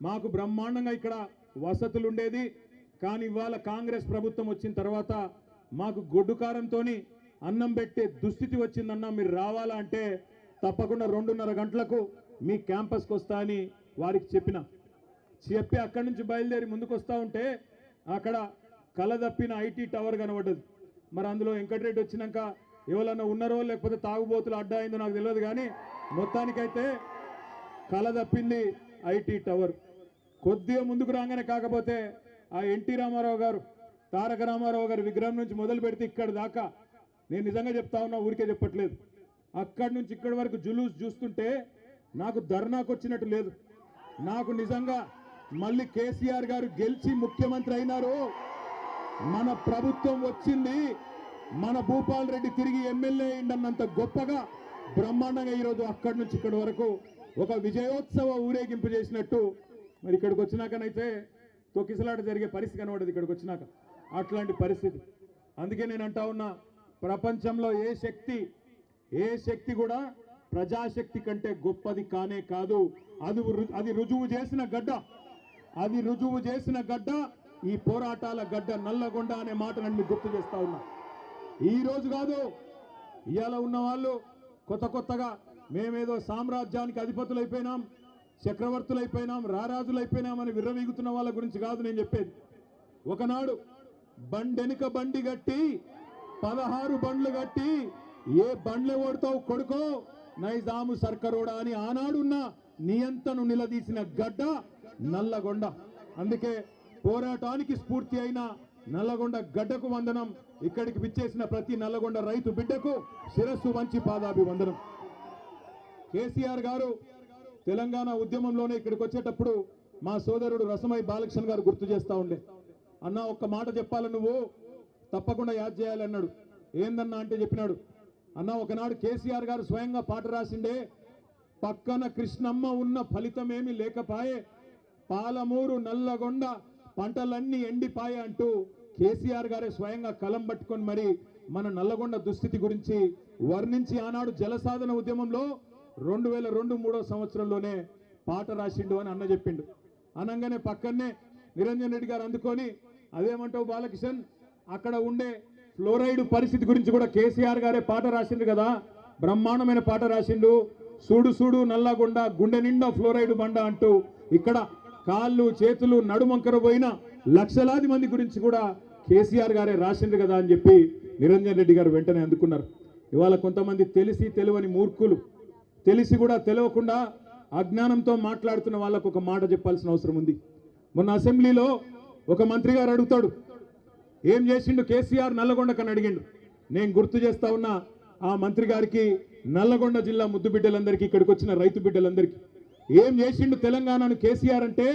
మాకు బ్రహ్మాండంగా ఇక్కడ వసతులు ఉండేది. కానీ ఇవాళ కాంగ్రెస్ ప్రభుత్వం వచ్చిన తర్వాత మాకు గొడ్డు కారంతోని అన్నం పెట్టే దుస్థితి వచ్చిందన్న. మీరు రావాలా అంటే తప్పకుండా 2:30 గంటలకు మీ క్యాంపస్కి వస్తా అని వారికి చెప్పి అక్కడి నుంచి బయలుదేరి ముందుకు వస్తూ ఉంటే అక్కడ కలదప్పిన ఐటీ టవర్ కనబడ్డది. మరి అందులో వెంకటరెడ్డి వచ్చినాక ఎవరన్నా ఉన్నారో లేకపోతే తాగుబోతులు అడ్డా అయిందో నాకు తెలియదు. కానీ మొత్తానికైతే కలదప్పింది ఐటీ టవర్. కొద్దిగా ముందుకు రాగానే కాకపోతే ఆ ఎన్టీ రామారావు గారు, తారక రామారావు గారి విగ్రహం నుంచి మొదలు పెడితే ఇక్కడి దాకా, నేను నిజంగా చెప్తా ఉన్నా, ఊరికే చెప్పట్లేదు, అక్కడి నుంచి ఇక్కడి వరకు జులూస్ చూస్తుంటే నాకు ధర్నాకు వచ్చినట్టు లేదు. నాకు నిజంగా మళ్ళీ కేసీఆర్ గారు గెలిచి ముఖ్యమంత్రి అయినారు, మన ప్రభుత్వం వచ్చింది, మన భూపాల్ రెడ్డి తిరిగి ఎమ్మెల్యే అయిందన్నంత గొప్పగా బ్రహ్మాండంగా ఈరోజు అక్కడి నుంచి ఇక్కడి వరకు ఒక విజయోత్సవ ఊరేగింపు చేసినట్టు మరి ఇక్కడికి వచ్చినాకనైతే తొక్కిసలాట జరిగే పరిస్థితి కనబడదు. ఇక్కడికి వచ్చినాక అట్లాంటి పరిస్థితి. అందుకే నేను అంటా ఉన్నా, ప్రపంచంలో ఏ శక్తి కూడా ప్రజాశక్తి కంటే గొప్పది కానే కాదు. అది రుజువు చేసిన గడ్డ ఈ పోరాటాల గడ్డ నల్లగొండ అనే మాట నన్ను గుర్తు చేస్తా ఉన్నా. ఈ రోజు కాదు, ఇవాళ ఉన్న వాళ్ళు కొత్తగా మేమేదో సామ్రాజ్యానికి అధిపతులైపోయినాం, చక్రవర్తులైపోయినాం, రారాజులైపోయినామని విర్రవీగుతున్న వాళ్ళ గురించి కాదు నేను చెప్పేది. ఒకనాడు బండెనుక బండి గట్టి 16 బండ్లు గట్టి ఏ బండ్లు ఓడతావు కొడుకో నైజాము సర్కరోడా అని ఆనాడున్న నియంతను నిలదీసిన గడ్డ నల్లగొండ. అందుకే పోరాటానికి స్ఫూర్తి అయిన నల్లగొండ గడ్డకు వందనం. ఇక్కడికి విచ్చేసిన ప్రతి నల్లగొండ రైతు బిడ్డకు శిరస్సు వంచి పాదాభివందనం. కేసీఆర్ గారు తెలంగాణ ఉద్యమంలోనే ఇక్కడికి వచ్చేటప్పుడు మా సోదరుడు రసమై బాలకృష్ణ గారు గుర్తు చేస్తా ఉండే, అన్న ఒక్క మాట చెప్పాలి, నువ్వు తప్పకుండా యాద్ చేయాలన్నాడు. ఏందన్నా అంటే చెప్పినాడు, అన్న ఒకనాడు కేసీఆర్ గారు స్వయంగా పాట రాసిండే, పక్కన కృష్ణమ్మ ఉన్న ఫలితమేమి లేకపాయే, పాలమూరు నల్లగొండ పంటలన్నీ ఎండిపాయే అంటూ కేసీఆర్ గారే స్వయంగా కలం పట్టుకొని మరి మన నల్లగొండ దుస్థితి గురించి వర్ణించి ఆనాడు జలసాధన ఉద్యమంలో 2002-03 సంవత్సరంలోనే పాట రాసిండు అని అన్న చెప్పిండు. అనగానే పక్కనే నిరంజన్ రెడ్డి గారు అందుకొని, అదేమంటావు బాలకిషన్, అక్కడ ఉండే ఫ్లోరైడ్ పరిస్థితి గురించి కూడా కేసీఆర్ గారే పాట రాసిండు కదా, బ్రహ్మాండమైన పాట రాసిండు, సూడు నల్లగొండ గుండె నిండా ఫ్లోరైడ్ బండ అంటూ ఇక్కడ కాళ్ళు చేతులు నడుమంకర పోయిన లక్షలాది మంది గురించి కూడా కేసీఆర్ గారే రాసిండు కదా అని చెప్పి నిరంజన్ రెడ్డి గారు వెంటనే అందుకున్నారు. ఇవాళ కొంతమంది తెలిసి తెలియని మూర్ఖులు, తెలిసి కూడా తెలియకుండా అజ్ఞానంతో మాట్లాడుతున్న వాళ్ళకు ఒక మాట చెప్పాల్సిన అవసరం ఉంది. మొన్న అసెంబ్లీలో ఒక మంత్రి గారు అడుగుతాడు, ఏం చేసిండు కేసీఆర్ నల్లగొండకని అడిగిండు. నేను గుర్తు చేస్తా ఉన్నా ఆ మంత్రి గారికి, నల్లగొండ జిల్లా ముద్దు బిడ్డలందరికీ, ఇక్కడికి వచ్చిన రైతు బిడ్డలందరికీ, ఏం చేసిండు తెలంగాణను కేసీఆర్ అంటే,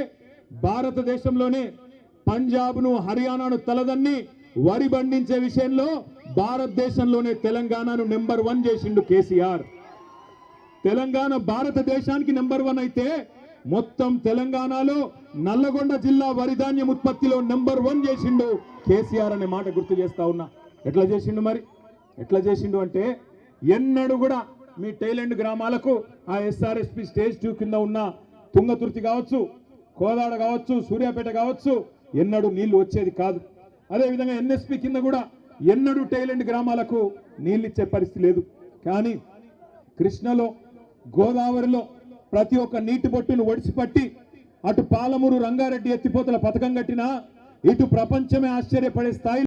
భారతదేశంలోనే పంజాబ్ను హర్యానాను తలదన్ని వరి పండించే విషయంలో భారతదేశంలోనే తెలంగాణను నెంబర్ 1 చేసిండు కేసీఆర్. తెలంగాణ భారతదేశానికి నెంబర్ 1 అయితే మొత్తం తెలంగాణలో నల్లగొండ జిల్లా వరి ధాన్యం ఉత్పత్తిలో నెంబర్ 1 చేసిండు కేసీఆర్ అనే మాట గుర్తు చేస్తా ఉన్నా. ఎట్లా చేసిండు మరి? ఎట్లా చేసిండు అంటే, ఎన్నడూ కూడా మీ టైలెండ్ గ్రామాలకు ఆ SRSP స్టేజ్ 2 కింద ఉన్న తుంగతుర్తి కావచ్చు, కోదాడ కావచ్చు, సూర్యాపేట కావచ్చు, ఎన్నడూ నీళ్లు వచ్చేది కాదు. అదేవిధంగా NSP కింద కూడా ఎన్నడూ టైలెండ్ గ్రామాలకు నీళ్ళు ఇచ్చే పరిస్థితి లేదు. కానీ కృష్ణలో, గోదావరిలో ప్రతి ఒక్క నీటి బొట్టును ఒడిసిపట్టి అటు పాలమూరు రంగారెడ్డి ఎత్తిపోతల పథకం కట్టినా, ఇటు ప్రపంచమే ఆశ్చర్యపడే స్థాయి